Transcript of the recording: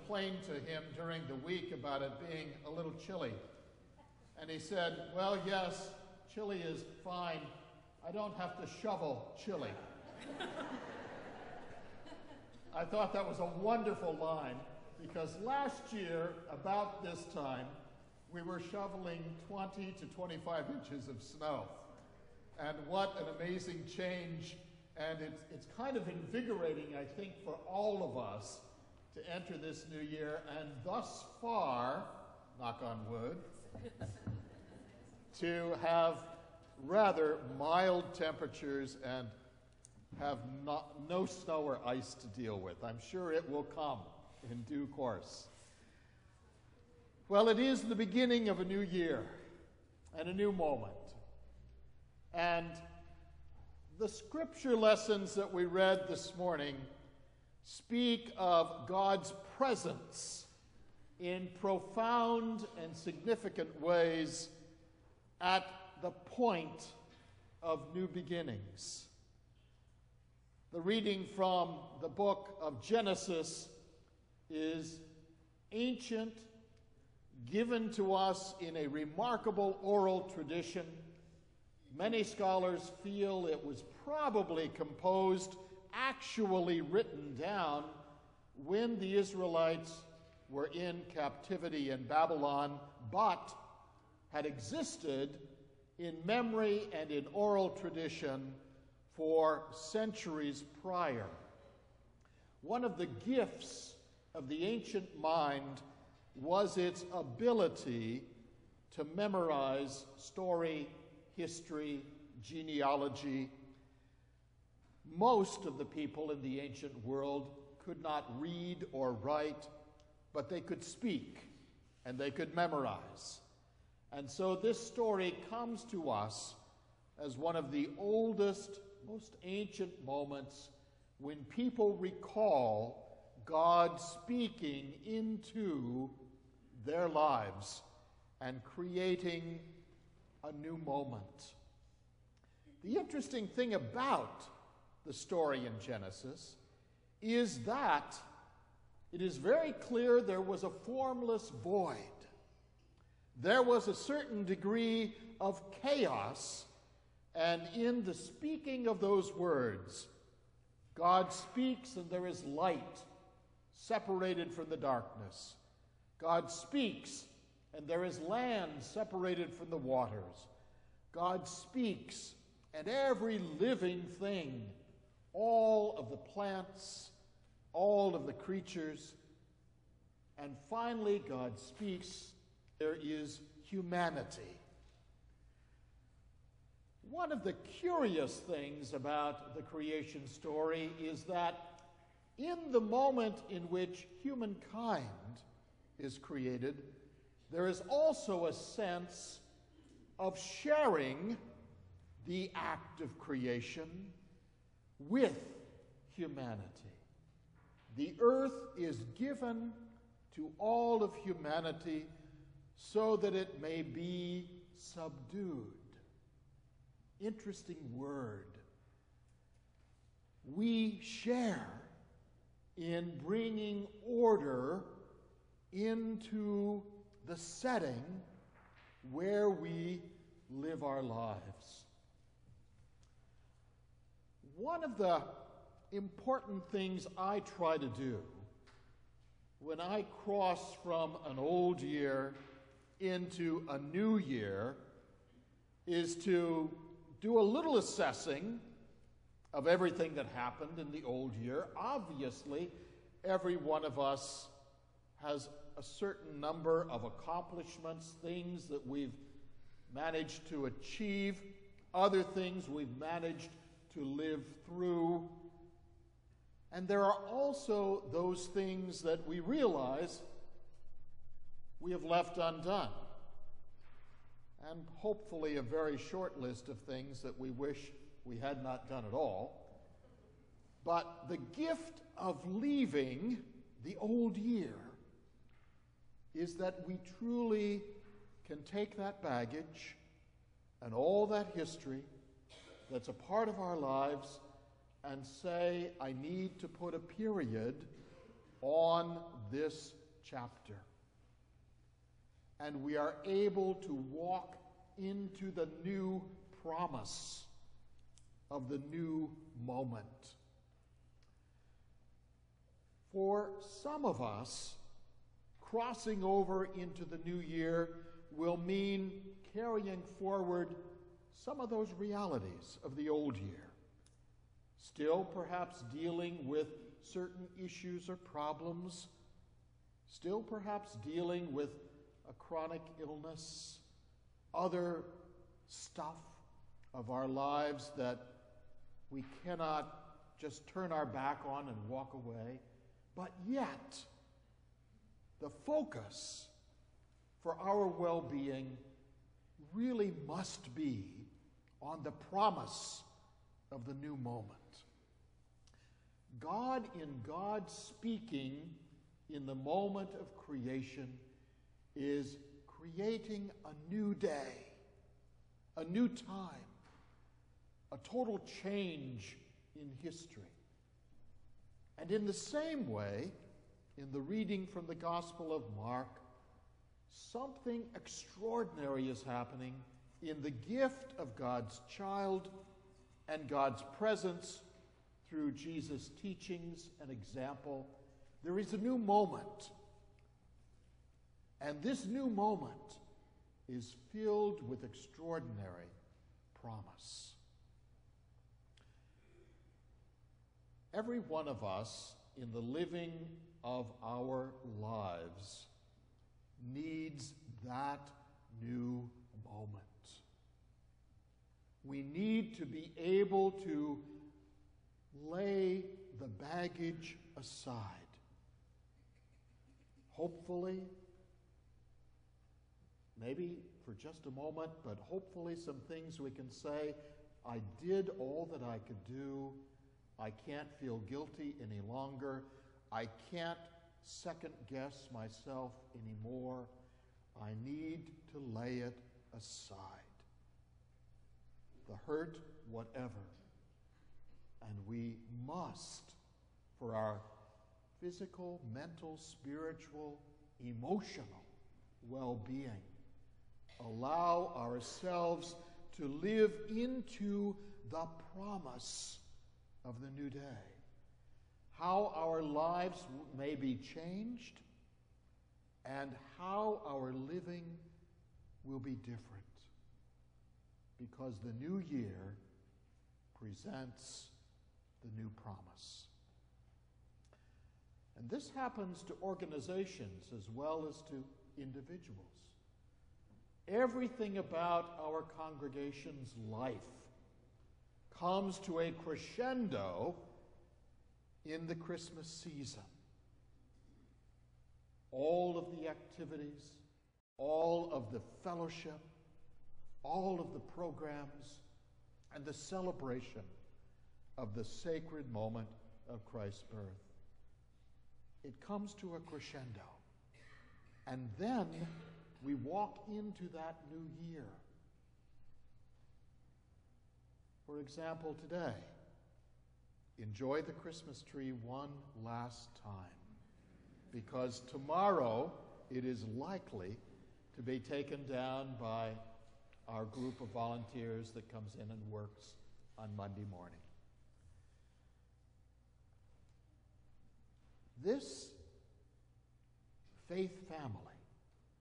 complained to him during the week about it being a little chilly. And he said, well, yes, chilly is fine. I don't have to shovel chili. I thought that was a wonderful line, because last year, about this time, we were shoveling 20 to 25 inches of snow. And what an amazing change. And it's kind of invigorating, I think, for all of us to enter this new year. And thus far, knock on wood, to have rather mild temperatures and have no snow or ice to deal with. I'm sure it will come in due course. Well, it is the beginning of a new year and a new moment. And the scripture lessons that we read this morning speak of God's presence in profound and significant ways at the point of new beginnings. The reading from the book of Genesis is ancient, given to us in a remarkable oral tradition. Many scholars feel it was probably composed, actually written down, when the Israelites were in captivity in Babylon, but had existed in memory and in oral tradition for centuries prior. One of the gifts of the ancient mind was its ability to memorize story, history, genealogy. Most of the people in the ancient world could not read or write, but they could speak and they could memorize. And so this story comes to us as one of the oldest, most ancient moments when people recall God speaking into their lives and creating a new moment. The interesting thing about the story in Genesis is that it is very clear there was a formless void. There was a certain degree of chaos, and in the speaking of those words, God speaks and there is light separated from the darkness. God speaks and there is land separated from the waters. God speaks and every living thing, all of the plants, all of the creatures, and finally God speaks, there is humanity. One of the curious things about the creation story is that in the moment in which humankind is created, there is also a sense of sharing the act of creation with humanity. The earth is given to all of humanity so that it may be subdued. Interesting word. We share in bringing order into the setting where we live our lives. One of the important things I try to do when I cross from an old year into a new year is to do a little assessing of everything that happened in the old year. Obviously, every one of us has a certain number of accomplishments, things that we've managed to achieve, other things we've managed to live through. And there are also those things that we realize we have left undone. And hopefully a very short list of things that we wish we had not done at all. But the gift of leaving the old year is that we truly can take that baggage and all that history that's a part of our lives and say, I need to put a period on this chapter. And we are able to walk into the new promise of the new moment. For some of us, crossing over into the new year will mean carrying forward some of those realities of the old year. Still perhaps dealing with certain issues or problems, still perhaps dealing with a chronic illness, other stuff of our lives that we cannot just turn our back on and walk away. But yet, the focus for our well-being really must be on the promise of the new moment. God, in God speaking in the moment of creation, is creating a new day, a new time, a total change in history. And in the same way, in the reading from the Gospel of Mark, something extraordinary is happening in the gift of God's child and God's presence through Jesus' teachings and example. There is a new moment. And this new moment is filled with extraordinary promise. Every one of us in the living of our lives needs that new moment. We need to be able to lay the baggage aside. Hopefully, maybe for just a moment, but hopefully some things we can say, I did all that I could do. I can't feel guilty any longer. I can't second guess myself anymore. I need to lay it aside. The hurt, whatever. And we must, for our physical, mental, spiritual, emotional well-being, allow ourselves to live into the promise of the new day. How our lives may be changed and how our living will be different, because the new year presents the new promise. And this happens to organizations as well as to individuals. Everything about our congregation's life comes to a crescendo in the Christmas season. All of the activities, all of the fellowship, all of the programs, and the celebration of the sacred moment of Christ's birth. It comes to a crescendo. And then we walk into that new year. For example, today, enjoy the Christmas tree one last time, because tomorrow it is likely to be taken down by our group of volunteers that comes in and works on Monday morning. This faith family